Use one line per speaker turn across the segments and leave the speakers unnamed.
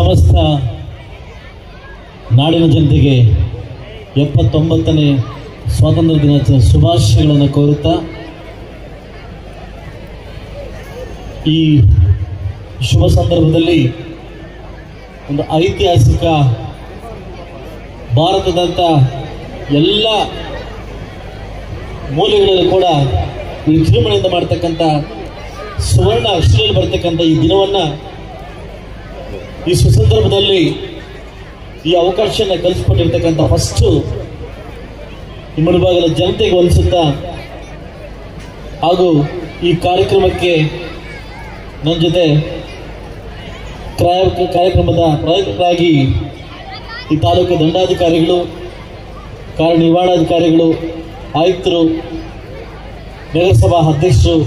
ಸಮಸ್ತ ನಾಡಿನ ಜನತೆಗೆ 79ನೇ ಸ್ವಾತಂತ್ರ್ಯ ದಿನಾಚರಣೆ ಶುಭಾಶಯಗಳನ್ನು ಕೋರುತ್ತಾ ಈ ಶುಭ ಸಂದರ್ಭದಲ್ಲಿ ಒಂದು ಐತಿಹಾಸಿಕ ಭಾರತದಂತ ಎಲ್ಲ ಮೂಲೆಗಳಲ್ಲೂ ಕೂಡ ವಿಜೃಂಭಣೆಯಿಂದ ಮಾಡ್ತಕ್ಕಂಥ ಸುವರ್ಣ ಅಕ್ಷರದಲ್ಲಿ ಬರ್ತಕ್ಕಂಥ ಈ ದಿನವನ್ನು ಈ ಸುಸಂದರ್ಭದಲ್ಲಿ ಈ ಅವಕಾಶನ ಕಲಿಸ್ಕೊಟ್ಟಿರ್ತಕ್ಕಂಥ ಫಸ್ಟು ಈ ಮುಳುಬಾಗಿಲ ಜನತೆಗೆ ವಂದಿಸುತ್ತಾ ಹಾಗೂ ಈ ಕಾರ್ಯಕ್ರಮಕ್ಕೆ ನನ್ನ ಜೊತೆ ಕಾರ್ಯಕ್ರಮದ ಪ್ರಾಯೋಜಕರಾಗಿ ಈ ತಾಲೂಕು ದಂಡಾಧಿಕಾರಿಗಳು, ಕಾರ್ಯನಿರ್ವಹಣಾಧಿಕಾರಿಗಳು, ಆಯುಕ್ತರು, ನಗರಸಭಾ ಅಧ್ಯಕ್ಷರು,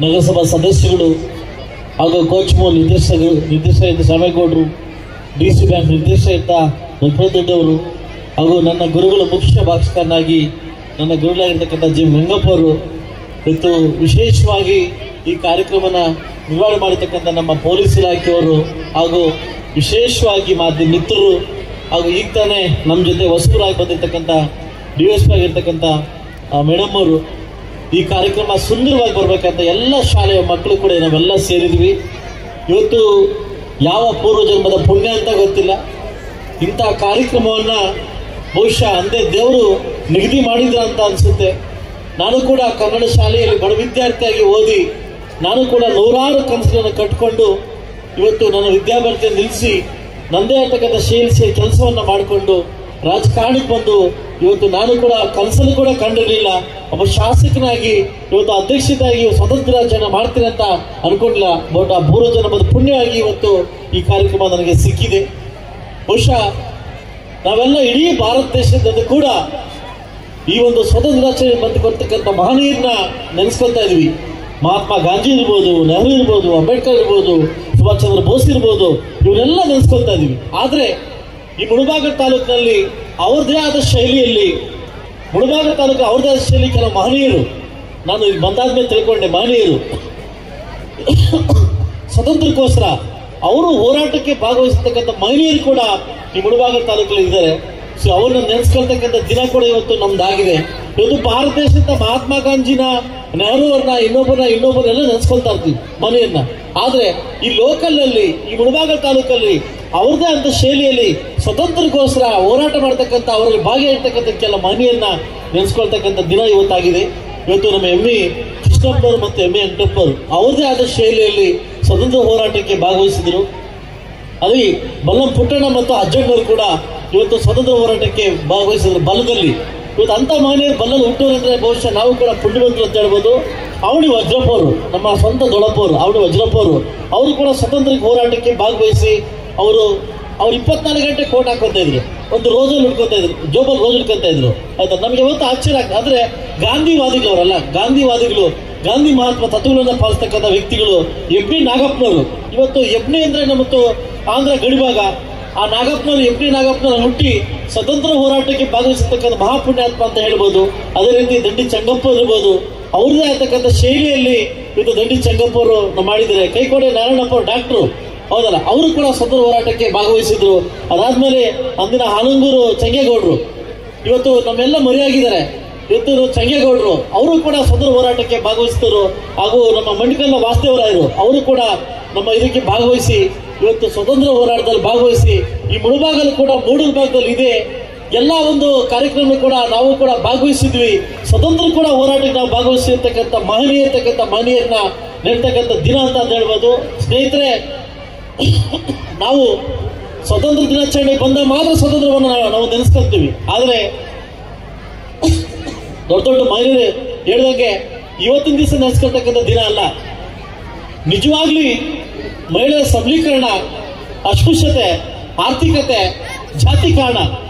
ನಗರಸಭಾ ಸದಸ್ಯಗಳು ಹಾಗೂ ಕೋಚ್ಮೋಲ್ ನಿರ್ದೇಶಕ ಶಾಮೇಗೌಡರು, DC ಬ್ಯಾಂಕ್ ನಿರ್ದೇಶಕ ದೊಡ್ಡವರು ಹಾಗೂ ನನ್ನ ಗುರುಗಳು ಮುಖ್ಯ ಭಾಷಕರನ್ನಾಗಿ ನನ್ನ ಗುರುಗಳಾಗಿರ್ತಕ್ಕಂಥ ಜಿ ರಂಗಪ್ಪ ಅವರು ಇವತ್ತು ವಿಶೇಷವಾಗಿ ಈ ಕಾರ್ಯಕ್ರಮನ ನಿರ್ವಹಣೆ ಮಾಡಿರ್ತಕ್ಕಂಥ ನಮ್ಮ ಪೊಲೀಸ್ ಇಲಾಖೆಯವರು ಹಾಗೂ ವಿಶೇಷವಾಗಿ ಮಾಧ್ಯಮ ಮಿತ್ರರು ಹಾಗೂ ಈಗ ತಾನೇ ನಮ್ಮ ಜೊತೆ ಹೊಸಬರಾಗಿ ಬಂದಿರತಕ್ಕಂಥ DSP ಆಗಿರ್ತಕ್ಕಂಥ ಮೇಡಮ್ ಅವರು ಈ ಕಾರ್ಯಕ್ರಮ ಸುಂದರವಾಗಿ ಬರಬೇಕಂತ ಎಲ್ಲ ಶಾಲೆಯ ಮಕ್ಕಳು ಕೂಡ ನಾವೆಲ್ಲ ಸೇರಿದ್ವಿ. ಇವತ್ತು ಯಾವ ಪೂರ್ವಜನ್ಮದ ಪುಣ್ಯ ಅಂತ ಗೊತ್ತಿಲ್ಲ, ಇಂಥ ಕಾರ್ಯಕ್ರಮವನ್ನು ಬಹುಶಃ ಅಂದೇ ದೇವರು ನಿಗದಿ ಮಾಡಿದ್ರ ಅಂತ ಅನಿಸುತ್ತೆ. ನಾನು ಕೂಡ ಕನ್ನಡ ಶಾಲೆಯಲ್ಲಿ ಬಡ ವಿದ್ಯಾರ್ಥಿಯಾಗಿ ಓದಿ ನಾನು ಕೂಡ ನೂರಾರು ಕನಸುಗಳನ್ನು ಕಟ್ಟಿಕೊಂಡು ಇವತ್ತು ನನ್ನ ವಿದ್ಯಾಭ್ಯಾಸವನ್ನು ನಿಲ್ಲಿಸಿ ನನ್ನದೇ ಇರ್ತಕ್ಕಂಥ ಶೈಲಿ ಕೆಲಸವನ್ನು ಮಾಡಿಕೊಂಡು ರಾಜಕಾರಣಕ್ಕೆ ಬಂದು ಇವತ್ತು ನಾನು ಕೂಡ ಕನಸನ್ನು ಕೂಡ ಕಂಡಿರಲಿಲ್ಲ. ಒಬ್ಬ ಶಾಸಕನಾಗಿ ಇವತ್ತು ಅಧ್ಯಕ್ಷತೆಯಾಗಿ ಸ್ವತಂತ್ರ ದಿನಾಚರಣೆ ಮಾಡ್ತೀನಿ ಅಂತ ಅನ್ಕೊಂಡಿಲ್ಲ. ಬಟ್ ಆ ಪೂರ್ವಜನ್ಮದ ಪುಣ್ಯವಾಗಿ ಇವತ್ತು ಈ ಕಾರ್ಯಕ್ರಮ ನನಗೆ ಸಿಕ್ಕಿದೆ. ಬಹುಶಃ ನಾವೆಲ್ಲ ಇಡೀ ಭಾರತ ದೇಶದ ಕೂಡ ಈ ಒಂದು ಸ್ವತಂತ್ರ ದಿನಾಚರಣೆ ಬಂದುಕೊಡ್ತಕ್ಕಂಥ ಮಹನೀಯರನ್ನ ನೆನೆಸ್ಕೊಳ್ತಾ ಇದೀವಿ. ಮಹಾತ್ಮ ಗಾಂಧಿ ಇರ್ಬೋದು, ನೆಹರು ಇರ್ಬೋದು, ಅಂಬೇಡ್ಕರ್ ಇರ್ಬೋದು, ಸುಭಾಷ್ ಚಂದ್ರ ಬೋಸ್ ಇರ್ಬೋದು, ಇವನ್ನೆಲ್ಲ ನೆನೆಸ್ಕೊಳ್ತಾ ಇದೀವಿ. ಆದರೆ ಈ ಮುಳುಬಾಗಿಲ ತಾಲೂಕಿನಲ್ಲಿ ಅವ್ರದ್ದೇ ಆದ ಶೈಲಿಯಲ್ಲಿ ಮುಳುಬಾಗಿಲ ತಾಲೂಕು ಅವ್ರದ್ದೇ ಆದ ಶೈಲಿ ಕೆಲವು ಮಹನೀಯರು, ನಾನು ಇಲ್ಲಿ ಬಂದಾದ್ಮೇಲೆ ತಿಳ್ಕೊಂಡೆ, ಮಹನೀಯರು ಸ್ವತಂತ್ರಕ್ಕೋಸ್ಕರ ಅವರು ಹೋರಾಟಕ್ಕೆ ಭಾಗವಹಿಸತಕ್ಕಂಥ ಮಹನೀಯರು ಕೂಡ ಈ ಮುಳುಬಾಗಿಲ ತಾಲೂಕಲ್ಲಿ ಇದ್ದಾರೆ. ಸೊ ಅವ್ರನ್ನ ನೆನೆಸ್ಕೊಳ್ತಕ್ಕಂಥ ದಿನ ಕೂಡ ಇವತ್ತು ನಮ್ದಾಗಿದೆ. ಇವತ್ತು ಭಾರತ ದೇಶದ ಮಹಾತ್ಮ ಗಾಂಧಿನ, ನೆಹರು ಅವ್ರನ್ನ, ಇನ್ನೊಬ್ಬರನ್ನೆಲ್ಲ ನೆನೆಸ್ಕೊಳ್ತಾ ಇರ್ತೀವಿ ಮನೆಯನ್ನ. ಆದ್ರೆ ಈ ಲೋಕಲ್ನಲ್ಲಿ ಈ ಮುಳುಬಾಗಿಲ ತಾಲೂಕಲ್ಲಿ ಅವ್ರದ್ದೇ ಅಂತ ಶೈಲಿಯಲ್ಲಿ ಸ್ವತಂತ್ರಕ್ಕೋಸ್ಕರ ಹೋರಾಟ ಮಾಡ್ತಕ್ಕಂಥ ಅವರಲ್ಲಿ ಭಾಗಿಯಾಗಿರ್ತಕ್ಕಂಥ ಕೆಲ ಮಹನೀಯರನ್ನ ನೆನೆಸ್ಕೊಳ್ತಕ್ಕಂಥ ದಿನ ಇವತ್ತಾಗಿದೆ. ಇವತ್ತು ನಮ್ಮ ಎಮ್ಮಿ ಕೃಷ್ಣಪ್ಪನವರು ಮತ್ತು ಎಮ್ಮಿ ವೆಂಕಟಪ್ಪನವರು ಅವ್ರದ್ದೇ ಆದ ಶೈಲಿಯಲ್ಲಿ ಸ್ವತಂತ್ರ ಹೋರಾಟಕ್ಕೆ ಭಾಗವಹಿಸಿದ್ರು. ಅಲ್ಲಿ ಬಲ್ಲಂ ಪುಟ್ಟಣ್ಣ ಮತ್ತು ಅಜ್ಜಣ್ಣವರು ಕೂಡ ಇವತ್ತು ಸ್ವತಂತ್ರ ಹೋರಾಟಕ್ಕೆ ಭಾಗವಹಿಸಿದ್ರು ಬಲದಲ್ಲಿ. ಇವತ್ತು ಅಂಥ ಮಹನೀಯರು ಬಲ್ಲಲ್ಲಿ ಹುಟ್ಟೋರು ಅಂದ್ರೆ ಬಹುಶಃ ನಾವು ಕೂಡ ಪುಣ್ಯವಂತರು ಅಂತ ಹೇಳ್ಬೋದು. ಅವಳಿ ವಜ್ರಪ್ಪ ಅವರು, ನಮ್ಮ ಸ್ವಂತ ದೊಡ್ಡಪ್ಪ ಅವರು, ಅವಳಿ ವಜ್ರಪ್ಪ ಅವರು ಕೂಡ ಸ್ವತಂತ್ರ ಹೋರಾಟಕ್ಕೆ ಭಾಗವಹಿಸಿ ಅವರು 24 ಗಂಟೆ ಕೋಟ್ ಹಾಕೋತಾ ಇದ್ರು, ಒಂದು ರೋಜಲ್ಲಿ ಹುಡ್ಕೊತಾ ಇದ್ರು, ಜೋಬಲ್ಲಿ ರೋಜ್ ಹುಡ್ಕೊತಾ ಇದ್ರು. ಆಯ್ತಾ, ನಮಗೆ ಯಾವತ್ತು ಆಶ್ಚರ್ಯ ಆಗ್ತದೆ. ಆದ್ರೆ ಗಾಂಧಿವಾದಿಗಳವರಲ್ಲ, ಗಾಂಧಿವಾದಿಗಳು, ಗಾಂಧಿ ಮಹಾತ್ಮ ತತ್ವಗಳನ್ನು ಪಾಲಿಸ್ತಕ್ಕಂಥ ವ್ಯಕ್ತಿಗಳು ಎಬ್ನಿ ನಾಗಪ್ಪನವರು. ಇವತ್ತು ಎಬ್ನಿ ಅಂದ್ರೆ ನಮ್ಮತ್ತು ಆಂಧ್ರ ಗಡಿಭಾಗ, ಆ ನಾಗಪ್ಪನವರು ಎಬ್ನಿ ನಾಗಪ್ಪನವರು ಹುಟ್ಟಿ ಸ್ವತಂತ್ರ ಹೋರಾಟಕ್ಕೆ ಭಾಗವಹಿಸತಕ್ಕಂಥ ಮಹಾಪುಣ್ಯಾತ್ಮ ಅಂತ ಹೇಳ್ಬೋದು. ಅದೇ ರೀತಿ ದಂಡಿ ಚಂಗಪ್ಪ ಇರ್ಬೋದು, ಅವ್ರದ್ದೇ ಆಗ್ತಕ್ಕಂಥ ಶೈಲಿಯಲ್ಲಿ ಇವತ್ತು ದಂಡಿ ಚಂಗಪ್ಪ ಅವರು ಮಾಡಿದ್ದಾರೆ. ಕೈಕೋಡೆ ನಾರಾಯಣಪ್ಪ ಅವರು ಡಾಕ್ಟ್ರು, ಹೌದಲ್ಲ, ಅವರು ಕೂಡ ಸ್ವತಂತ್ರ ಹೋರಾಟಕ್ಕೆ ಭಾಗವಹಿಸಿದ್ರು. ಅದಾದ್ಮೇಲೆ ಅಂದಿನ ಹಾನಂಗೂರು ಚಂಗೇಗೌಡರು ಇವತ್ತು ನಮ್ಮೆಲ್ಲ ಮರೆಯಾಗಿದ್ದಾರೆ. ಇವತ್ತು ಚಂಗೇಗೌಡರು ಅವರು ಕೂಡ ಸ್ವತಂತ್ರ ಹೋರಾಟಕ್ಕೆ ಭಾಗವಹಿಸಿದರು. ಹಾಗೂ ನಮ್ಮ ಮಂಡಿಕಲ್ಲ ವಾಸುದೇವರಾಯರು ಅವರು ಕೂಡ ನಮ್ಮ ಇದಕ್ಕೆ ಭಾಗವಹಿಸಿ ಇವತ್ತು ಸ್ವತಂತ್ರ ಹೋರಾಟದಲ್ಲಿ ಭಾಗವಹಿಸಿ ಈ ಮುಳುಬಾಗಲು ಕೂಡ ಮೂಡೂರು ಭಾಗದಲ್ಲಿ ಇದೆ. ಎಲ್ಲ ಒಂದು ಕಾರ್ಯಕ್ರಮ ಕೂಡ ನಾವು ಕೂಡ ಭಾಗವಹಿಸಿದ್ವಿ. ಸ್ವತಂತ್ರ ಕೂಡ ಹೋರಾಟಕ್ಕೆ ನಾವು ಭಾಗವಹಿಸಿರ್ತಕ್ಕಂಥ ಮಹನೀಯರನ್ನ ನೆಡ್ತಕ್ಕಂಥ ದಿನ ಅಂತ ಹೇಳ್ಬೋದು. ಸ್ನೇಹಿತರೆ, ನಾವು ಸ್ವತಂತ್ರ ದಿನಾಚರಣೆ ಬಂದ ಮಾತ್ರ ಸ್ವತಂತ್ರವನ್ನು ನಾವು ನೆನೆಸ್ಕೊಳ್ತೀವಿ. ಆದರೆ ದೊಡ್ಡ ಮಹಿಳೆಯರು ಹೇಳಿದಂಗೆ ಇವತ್ತಿನ ದಿವಸ ನೆನೆಸ್ಕೊಳ್ತಕ್ಕಂಥ ದಿನ ಅಲ್ಲ. ನಿಜವಾಗ್ಲಿ ಮಹಿಳೆಯರ ಸಬಲೀಕರಣ, ಅಸ್ಪೃಶ್ಯತೆ, ಆರ್ಥಿಕತೆ, ಜಾತಿಕರಣ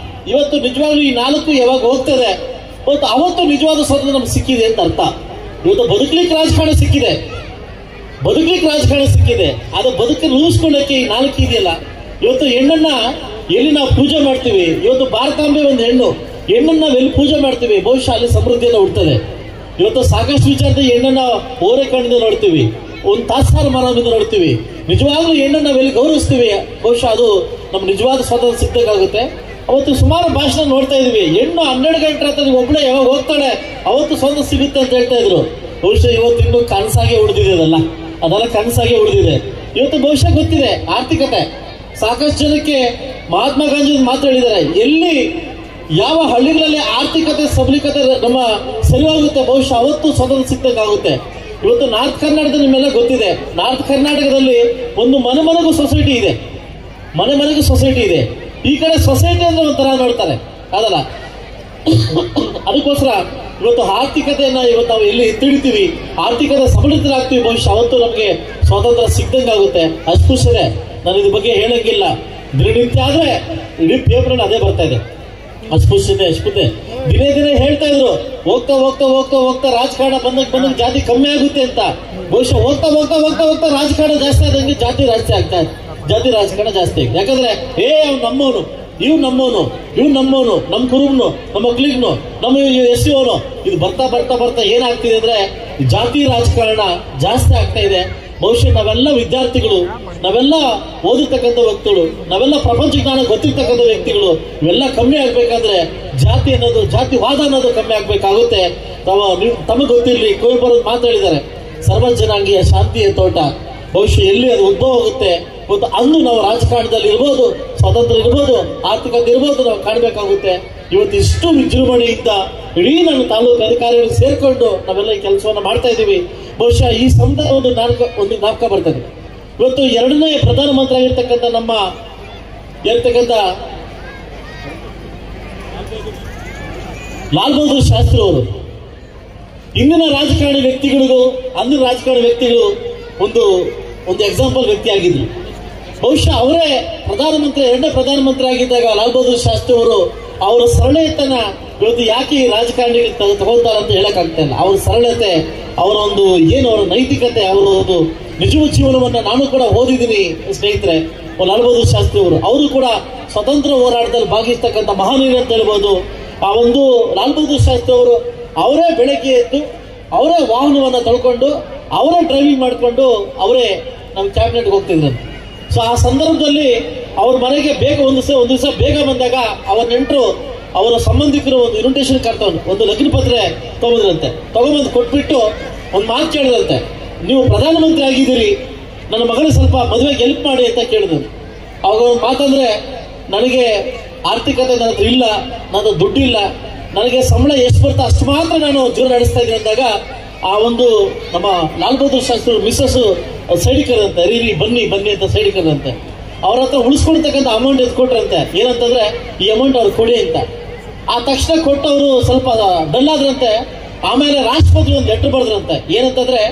ಇವತ್ತು ನಿಜವಾಗ್ಲೂ ಈ 4 ಯಾವಾಗ ಹೋಗ್ತದೆ ಅವತ್ತು ನಿಜವಾದ ಸ್ವಾತಂತ್ರ್ಯ ನಮ್ಗೆ ಸಿಕ್ಕಿದೆ ಅಂತ ಅರ್ಥ. ಇವತ್ತು ಬದುಕಲಿಕ್ಕೆ ರಾಜಕಾರಣ ಸಿಕ್ಕಿದೆ, ಅದು ಬದುಕನ್ನು ರೂಪಿಸ್ಕೊಳ್ಳಕ್ಕೆ ಈ 4 ಇದೆಯಲ್ಲ. ಇವತ್ತು ಹೆಣ್ಣನ್ನ ಎಲ್ಲಿ ನಾವು ಪೂಜೆ ಮಾಡ್ತೀವಿ, ಇವತ್ತು ಭಾರತಾಂಬೆ ಒಂದು ಹೆಣ್ಣನ್ನ ನಾವು ಎಲ್ಲಿ ಪೂಜೆ ಮಾಡ್ತೀವಿ, ಬಹುಶಃ ಅಲ್ಲಿ ಸಮೃದ್ಧಿಯನ್ನು ಹುಡ್ತದೆ. ಇವತ್ತು ಸಾಕಷ್ಟು ವಿಚಾರದ ಹೆಣ್ಣನ್ನ ಓರೆ ಕಣ್ಣಿಂದ ನೋಡ್ತೀವಿ, ಒಂದು ತಾಸಾರ ಮರದಿಂದ ನೋಡ್ತೀವಿ. ನಿಜವಾಗ್ಲೂ ಹೆಣ್ಣನ್ನು ನಾವೆಲ್ಲಿ ಗೌರವಿಸ್ತೀವಿ ಬಹುಶಃ ಅದು ನಮ್ಮ ನಿಜವಾದ ಸ್ವಾತಂತ್ರ್ಯ ಸಿಗ್ಬೇಕಾಗುತ್ತೆ. ಅವತ್ತು ಸುಮಾರು ಭಾಷಣ ನೋಡ್ತಾ ಇದೀವಿ, ಹೆಣ್ಣು 12 ಗಂಟೆ ಹತ್ರ ಒಬ್ಬಳೆ ಯಾವಾಗ ಹೋಗ್ತಾಳೆ ಅವತ್ತು ಸ್ವಾತಂತ್ರ್ಯ ಸಿಗುತ್ತೆ ಅಂತ ಹೇಳ್ತಾ ಇದ್ರು. ಬಹುಶಃ ಇವತ್ತು ಇನ್ನೂ ಕನಸಾಗೆ ಉಳಿದಿದೆ ಅದೆಲ್ಲ ಕನಸಾಗೆ ಉಳಿದಿದೆ. ಇವತ್ತು ಬಹುಶಃ ಗೊತ್ತಿದೆ ಆರ್ಥಿಕತೆ, ಸಾಕಷ್ಟು ಜನಕ್ಕೆ ಮಹಾತ್ಮ ಗಾಂಧಿ ಮಾತು ಹೇಳಿದ್ದಾರೆ, ಎಲ್ಲಿ ಯಾವ ಹಳ್ಳಿಗಳಲ್ಲಿ ಆರ್ಥಿಕತೆ ಸಬಲೀಕತೆ ನಮ್ಮ ಸರಿಯಾಗುತ್ತೆ ಬಹುಶಃ ಅವತ್ತು ಸ್ವಾತಂತ್ರ್ಯ ಸಿಗ್ಬೇಕಾಗುತ್ತೆ. ಇವತ್ತು ನಾರ್ತ್ ಕರ್ನಾಟಕದ ನಿಮ್ಮೆಲ್ಲ ಗೊತ್ತಿದೆ, ನಾರ್ತ್ ಕರ್ನಾಟಕದಲ್ಲಿ ಒಂದು ಮನೆಗೂ ಸೊಸೈಟಿ ಇದೆ, ಮನೆಗೂ ಸೊಸೈಟಿ ಇದೆ. ಈ ಕಡೆ ಸೊಸೈಟಿ ಅಂದ್ರೆ ಒಂಥರ ನೋಡ್ತಾರೆ ಅದಲ್ಲ. ಅದಕ್ಕೋಸ್ಕರ ಇವತ್ತು ಆರ್ಥಿಕತೆಯನ್ನ ಇವತ್ತು ನಾವು ಎಲ್ಲಿ ಎತ್ತಿಡ್ತೀವಿ, ಆರ್ಥಿಕತೆ ಸಬಲೀಕರಾಗ್ತೀವಿ, ಬಹುಶಃ ಅವತ್ತು ನಮಗೆ ಸ್ವಾತಂತ್ರ್ಯ ಸಿಗ್ದಂಗಾಗುತ್ತೆ. ಅಸ್ಪೃಶ್ಯತೆ ನಾನು ಇದ್ರ ಬಗ್ಗೆ ಹೇಳಂಗಿಲ್ಲ, ದಿನನಿತ್ಯ ಆದ್ರೆ ಇಡೀ ಪೇಪರ್ ಅದೇ ಬರ್ತಾ ಇದೆ. ಅಸ್ಪೃಶ್ಯತೆ ದಿನೇ ಹೇಳ್ತಾ ಇದ್ರು, ಹೋಗ್ತಾ ರಾಜಕಾರಣ ಬಂದಾಗ ಜಾತಿ ಕಮ್ಮಿ ಆಗುತ್ತೆ ಅಂತ. ಬಹುಶಃ ಹೋಗ್ತಾ ರಾಜಕಾರಣ ಜಾಸ್ತಿ ಆದಂಗೆ ಜಾತಿ ರಾಜಕಾರಣ ಜಾಸ್ತಿ ಆಗಿದೆ. ಯಾಕಂದ್ರೆ ಅವ್ನು ನಮ್ಮವನು, ಇವ್ ನಮ್ಮವನು, ನಮ್ಮ ಕುರುಬ್ನು, ನಮ್ಮ ಕ್ಲೀಗ್ನು, ನಮ್ಮ ಎಸ್ ಅವನು, ಇದು ಬರ್ತಾ ಏನಾಗ್ತಿದೆ ಅಂದ್ರೆ ಜಾತಿ ರಾಜಕಾರಣ ಜಾಸ್ತಿ ಆಗ್ತಾ ಇದೆ. ಬಹುಶಃ ನಾವೆಲ್ಲ ವಿದ್ಯಾರ್ಥಿಗಳು, ನಾವೆಲ್ಲ ಓದಿರ್ತಕ್ಕಂಥ ವ್ಯಕ್ತಿಗಳು, ನಾವೆಲ್ಲ ಪ್ರಪಂಚ ಜ್ಞಾನ ಗೊತ್ತಿರ್ತಕ್ಕಂಥ ವ್ಯಕ್ತಿಗಳು, ಇವೆಲ್ಲ ಕಮ್ಮಿ ಆಗ್ಬೇಕಾದ್ರೆ ಜಾತಿವಾದ ಅನ್ನೋದು ಕಮ್ಮಿ ಆಗ್ಬೇಕಾಗುತ್ತೆ. ತಮಗೆ ಗೊತ್ತಿರಲಿ, ಕುವೆಂಪು ಮಾತಾಡಿದ್ದಾರೆ, ಸರ್ವ ಜನಾಂಗೀಯ ಶಾಂತಿಯ ತೋಟ. ಬಹುಶಃ ಎಲ್ಲಿ ಅದು ಉದ್ಭವ ಆಗುತ್ತೆ ಮತ್ತು ಅಂದು ನಾವು ರಾಜಕಾರಣದಲ್ಲಿ ಇರ್ಬೋದು, ಸ್ವಾತಂತ್ರ್ಯ ಇರ್ಬೋದು, ಆರ್ಥಿಕತೆ ಇರ್ಬೋದು, ನಾವು ಕಾಣಬೇಕಾಗುತ್ತೆ. ಇವತ್ತು ಇಷ್ಟು ವಿಜೃಂಭಣೆಯಿಂದ ಇಡೀ ನಮ್ಮ ತಾಲೂಕು ಅಧಿಕಾರಿಗಳು ಸೇರ್ಕೊಂಡು ನಾವೆಲ್ಲ ಈ ಕೆಲಸವನ್ನು ಮಾಡ್ತಾ ಇದ್ದೀವಿ. ಬಹುಶಃ ಈ ಸಂದರ್ಭ ಒಂದು ಜ್ಞಾಪಕ ಬರ್ತದೆ. ಇವತ್ತು 2ನೇ ಪ್ರಧಾನಮಂತ್ರಿ ಆಗಿರ್ತಕ್ಕಂಥ ಲಾಲ್ ಬಹದ್ದೂರ್ ಶಾಸ್ತ್ರಿ ಅವರು ಇಂದಿನ ರಾಜಕಾರಣಿ ವ್ಯಕ್ತಿಗಳಿಗೂ ಅಂದಿನ ರಾಜಕಾರಣಿ ವ್ಯಕ್ತಿಗಳು ಒಂದು ಎಕ್ಸಾಂಪಲ್ ವ್ಯಕ್ತಿ ಆಗಿದ್ರು. ಬಹುಶಃ ಅವರೇ ಎರಡನೇ ಪ್ರಧಾನಮಂತ್ರಿ ಆಗಿದ್ದಾಗ ಲಾಲ್ ಬಹದ್ದೂರ್ ಶಾಸ್ತ್ರಿ ಅವರು ಅವರ ಸರಳತೆಯನ್ನ ಇವತ್ತು ಯಾಕೆ ಈ ರಾಜಕಾರಣಿಗಳು ತಗೊಳ್ತಾರೆ ಅಂತ ಹೇಳಕ್ ಆಗ್ತಾ ಇಲ್ಲ. ಅವರ ಸರಳತೆ, ಅವರ ಅವರ ನೈತಿಕತೆ, ಅವರ ಒಂದು ನಿಜವ ಜೀವನವನ್ನ ನಾನು ಕೂಡ ಓದಿದ್ದೀನಿ ಸ್ನೇಹಿತರೆ. ಲಾಲ್ ಬಹದ್ದೂರ್ ಶಾಸ್ತ್ರಿ ಅವರು ಕೂಡ ಸ್ವತಂತ್ರ ಹೋರಾಟದಲ್ಲಿ ಭಾಗಿಸ್ತಕ್ಕಂಥ ಮಹಾನೀಯರು ಅಂತ ಹೇಳ್ಬೋದು. ಆ ಲಾಲ್ ಬಹದ್ದೂರ್ ಶಾಸ್ತ್ರಿ ಅವರೇ ಬೆಳಗ್ಗೆ ಎದ್ದು ಅವರೇ ವಾಹನವನ್ನ ತಳ್ಕೊಂಡು ಅವರೇ ಡ್ರೈವಿಂಗ್ ಮಾಡಿಕೊಂಡು ಅವರೇ ನಮ್ಮ ಕ್ಯಾಬಿನೆಟ್ಗೆ ಹೋಗ್ತಿದ್ರು. ಸೊ ಆ ಸಂದರ್ಭದಲ್ಲಿ ಅವ್ರ ಮನೆಗೆ ಒಂದು ದಿವಸ ಬೇಗ ಬಂದಾಗ ಅವರ ನೆಂಟರು, ಅವರ ಸಂಬಂಧಿಕರು ಒಂದು ಇನ್ವಿಟೇಷನ್ ಕಾರ್ಡ್ ಒಂದು ಲಗ್ನ ಪತ್ರ ತಗೊಂಬಂದು ಕೊಟ್ಬಿಟ್ಟು ಒಂದು ಮಾತು ಕೇಳಿದ್ರಂತೆ, ನೀವು ಪ್ರಧಾನಮಂತ್ರಿ ಆಗಿದ್ದೀರಿ, ನನ್ನ ಮಗಳಿಗೆ ಸ್ವಲ್ಪ ಮದುವೆಗೆ ಹೆಲ್ಪ್ ಮಾಡಿ ಅಂತ ಕೇಳಿದ್ರು. ಅವಾಗ ಒಂದು ಮಾತಂದ್ರೆ, ನನಗೆ ಆರ್ಥಿಕತೆ ನನ್ನ ಹತ್ರ ಇಲ್ಲ, ನನ್ನ ದುಡ್ಡಿಲ್ಲ, ನನಗೆ ಸಂಬಳ ಎಷ್ಟು ಬರ್ತೋ ಅಷ್ಟು ಮಾತ್ರ ನಾನು ಜೀವನ ನಡೆಸ್ತಾ ಇದ್ದೀನಿ ಅಂದಾಗ ನಮ್ಮ ಲಾಲ್ ಬಹದ್ದೂರ್ ಶಾಸ್ತ್ರಿ ಮಿಸ್ಸಸ್ ಸೈಡಿಗೆ ಕರೆದಂತೆ, ಬನ್ನಿ ಅಂತ ಸೈಡಿಗೆ ಕರೆದಂತೆ. ಅವ್ರ ಹತ್ರ ಉಳಿಸ್ಕೊಳ್ತಕ್ಕಂಥ ಅಮೌಂಟ್ ಎತ್ಕೊಟ್ರಂತೆ. ಏನಂತಂದ್ರೆ ಈ ಅಮೌಂಟ್ ಅವ್ರು ಕೊಡಿ ಅಂತ. ಆ ತಕ್ಷಣ ಕೊಟ್ಟು ಅವರು ಸ್ವಲ್ಪ ಡಲ್ ಆದ್ರಂತೆ. ಆಮೇಲೆ ರಾಷ್ಟ್ರಪತಿ ಒಂದು ಲೆಟರ್ ಬರೆದ್ರಂತೆ. ಏನಂತಂದ್ರೆ,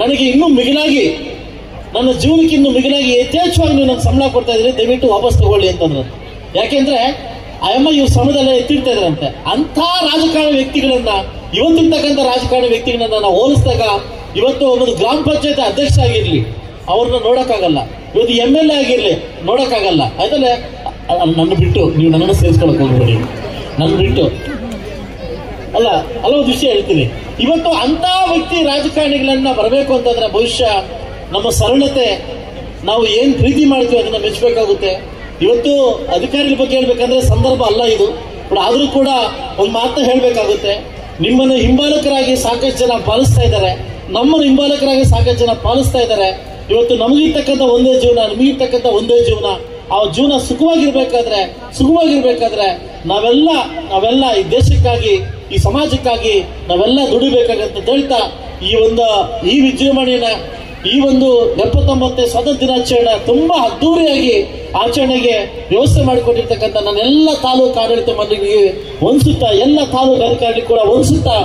ನನಗೆ ಇನ್ನೂ ಮಿಗಿಲಾಗಿ, ನನ್ನ ಜೀವನಕ್ಕೆ ಇನ್ನೂ ಮಿಗಿಲಾಗಿ ಯಥೇಚ್ಛವಾಗಿ ನೀವು ನನ್ನ ಸಂಬಳ ಕೊಡ್ತಾ ಇದ್ರಿ, ದಯವಿಟ್ಟು ವಾಪಸ್ ತಗೊಳ್ಳಿ ಅಂತಂದ್ರೆ. ಯಾಕೆಂದ್ರೆ ಇವ್ರ ಸಮಯದಲ್ಲೇ ಎತ್ತಿಡ್ತಾ ಇದ್ರಂತೆ. ಅಂಥ ರಾಜಕಾರಣಿ ವ್ಯಕ್ತಿಗಳನ್ನ, ಇವತ್ತಿರ್ತಕ್ಕಂಥ ರಾಜಕಾರಣಿ ವ್ಯಕ್ತಿಗಳನ್ನ ನಾವು ಹೋಲಿಸಿದಾಗ, ಇವತ್ತು ಒಂದು ಗ್ರಾಮ ಪಂಚಾಯತ್ ಅಧ್ಯಕ್ಷ ಆಗಿರ್ಲಿ ಅವ್ರನ್ನ ನೋಡಕ್ಕಾಗಲ್ಲ, ಇವತ್ತು MLA ಆಗಿರ್ಲಿ ನೋಡಕ್ಕಾಗಲ್ಲ. ಆಯ್ತಲ್ಲ, ನನ್ನ ಬಿಟ್ಟು ನೀವು ನನ್ನನ್ನು ಸೇರಿಸ್ಕೊಳಕ್ ಹೋಗ್ಬೇಡಿ, ನನ್ನ ಬಿಟ್ಟು ಹಲವು ವಿಷಯ ಹೇಳ್ತೀನಿ. ಇವತ್ತು ಅಂತ ವ್ಯಕ್ತಿ ರಾಜಕಾರಣಿಗಳನ್ನ ಬರಬೇಕು ಅಂತಂದ್ರೆ ಬಹುಶಃ ನಮ್ಮ ಸರಳತೆ, ನಾವು ಏನ್ ಪ್ರೀತಿ ಮಾಡ್ತೀವಿ ಅದನ್ನ ಮೆಚ್ಚಬೇಕಾಗುತ್ತೆ. ಇವತ್ತು ಅಧಿಕಾರಿಗಳ ಬಗ್ಗೆ ಹೇಳ್ಬೇಕಂದ್ರೆ ಸಂದರ್ಭ ಅಲ್ಲ ಇದು, ಆದ್ರೂ ಕೂಡ ಒಂದು ಮಾತನ್ನ ಹೇಳ್ಬೇಕಾಗುತ್ತೆ. ನಿಮ್ಮನ್ನು ಹಿಂಬಾಲಕರಾಗಿ ಸಾಕಷ್ಟು ಜನ ಪಾಲಿಸ್ತಾ ಇದ್ದಾರೆ, ನಮ್ಮನ್ನು ಹಿಂಬಾಲಕರಾಗಿ ಸಾಕಷ್ಟು ಜನ ಪಾಲಿಸ್ತಾ ಇದ್ದಾರೆ. ಇವತ್ತು ನಮಗಿರ್ತಕ್ಕಂಥ ಒಂದೇ ಜೀವನ, ನಿಮಗಿರ್ತಕ್ಕಂಥ ಒಂದೇ ಜೀವನ. ಆ ಜೀವನ ಸುಖವಾಗಿರ್ಬೇಕಾದ್ರೆ ನಾವೆಲ್ಲ ಈ ದೇಶಕ್ಕಾಗಿ, ಈ ಸಮಾಜಕ್ಕಾಗಿ ನಾವೆಲ್ಲ ದುಡಿಬೇಕಾಗಂತ ಹೇಳ್ತಾ ಈ ವಿಜೃಂಭಣೆಯನ್ನ, ಈ 79ನೇ ಸ್ವಾತಂತ್ರ್ಯ ದಿನಾಚರಣೆ ತುಂಬಾ ಅದ್ದೂರಿಯಾಗಿ ಆಚರಣೆಗೆ ವ್ಯವಸ್ಥೆ ಮಾಡಿಕೊಟ್ಟಿರ್ತಕ್ಕಂಥ ನನ್ನೆಲ್ಲ ತಾಲೂಕು ಆಡಳಿತ ಮಂಡಳಿಗೆ ಹೊಂದಿಸುತ್ತಾ, ಎಲ್ಲ ತಾಲೂಕು ಅಧಿಕಾರಿಗಳು ಕೂಡ ಹೊಂದಿಸುತ್ತಾ,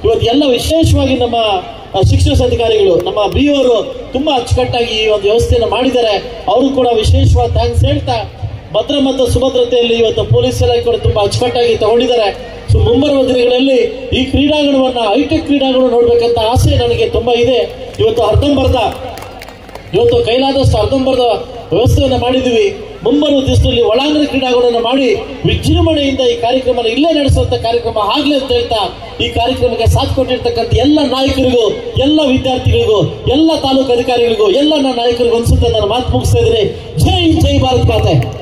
ಇವತ್ತು ಎಲ್ಲ ವಿಶೇಷವಾಗಿ ನಮ್ಮ ಶಿಕ್ಷಣ ಅಧಿಕಾರಿಗಳು, ನಮ್ಮ BO ತುಂಬಾ ಅಚ್ಚುಕಟ್ಟಾಗಿ ಈ ಒಂದು ವ್ಯವಸ್ಥೆಯನ್ನು ಮಾಡಿದ್ದಾರೆ. ಅವರು ಕೂಡ ವಿಶೇಷವಾದ ಥ್ಯಾಂಕ್ಸ್ ಹೇಳ್ತಾ, ಭದ್ರ ಮತ್ತು ಸುಭದ್ರತೆಯಲ್ಲಿ ಇವತ್ತು ಪೊಲೀಸ್ ಇಲಾಖೆ ಕೂಡ ತುಂಬಾ ಅಚ್ಚುಕಟ್ಟಾಗಿ ತಗೊಂಡಿದ್ದಾರೆ. ಸೊ ಮುಂಬರುವ ದಿನಗಳಲ್ಲಿ ಈ ಕ್ರೀಡಾಂಗಣವನ್ನ, ಹೈಟೆಕ್ ಕ್ರೀಡಾಂಗಣ ನೋಡ್ಬೇಕಂತ ಆಸೆ ನನಗೆ ತುಂಬಾ ಇದೆ. ಇವತ್ತು ಕೈಲಾದಷ್ಟು ಅರ್ಧಂಬರ್ಧ ವ್ಯವಸ್ಥೆಯನ್ನು ಮಾಡಿದ್ದೀವಿ. ಮುಂಬರುವ ದಿವಸದಲ್ಲಿ ಒಳಾಂಗಣ ಕ್ರೀಡಾಂಗಣವನ್ನು ಮಾಡಿ ವಿಜೃಂಭಣೆಯಿಂದ ಈ ಕಾರ್ಯಕ್ರಮ ಇಲ್ಲೇ ನಡೆಸುವಂತ ಕಾರ್ಯಕ್ರಮ ಆಗ್ಲಿ ಅಂತ ಹೇಳ್ತಾ ಈ ಕಾರ್ಯಕ್ರಮಕ್ಕೆ ಸಾಥ್ ಕೊಟ್ಟಿರ್ತಕ್ಕಂಥ ಎಲ್ಲ ನಾಯಕರಿಗೂ, ಎಲ್ಲ ವಿದ್ಯಾರ್ಥಿಗಳಿಗೂ, ಎಲ್ಲ ತಾಲೂಕು ಅಧಿಕಾರಿಗಳಿಗೂ, ಎಲ್ಲ ನನ್ನ ನಾಯಕರಿಗೂ ಅನ್ಸುತ್ತೆ ನಾನು ಮಾತು ಮುಗಿಸ್ತಾ ಇದ್ದೀನಿ. ಜೈ ಜೈ ಭಾರತ್ ಮಾತೆ.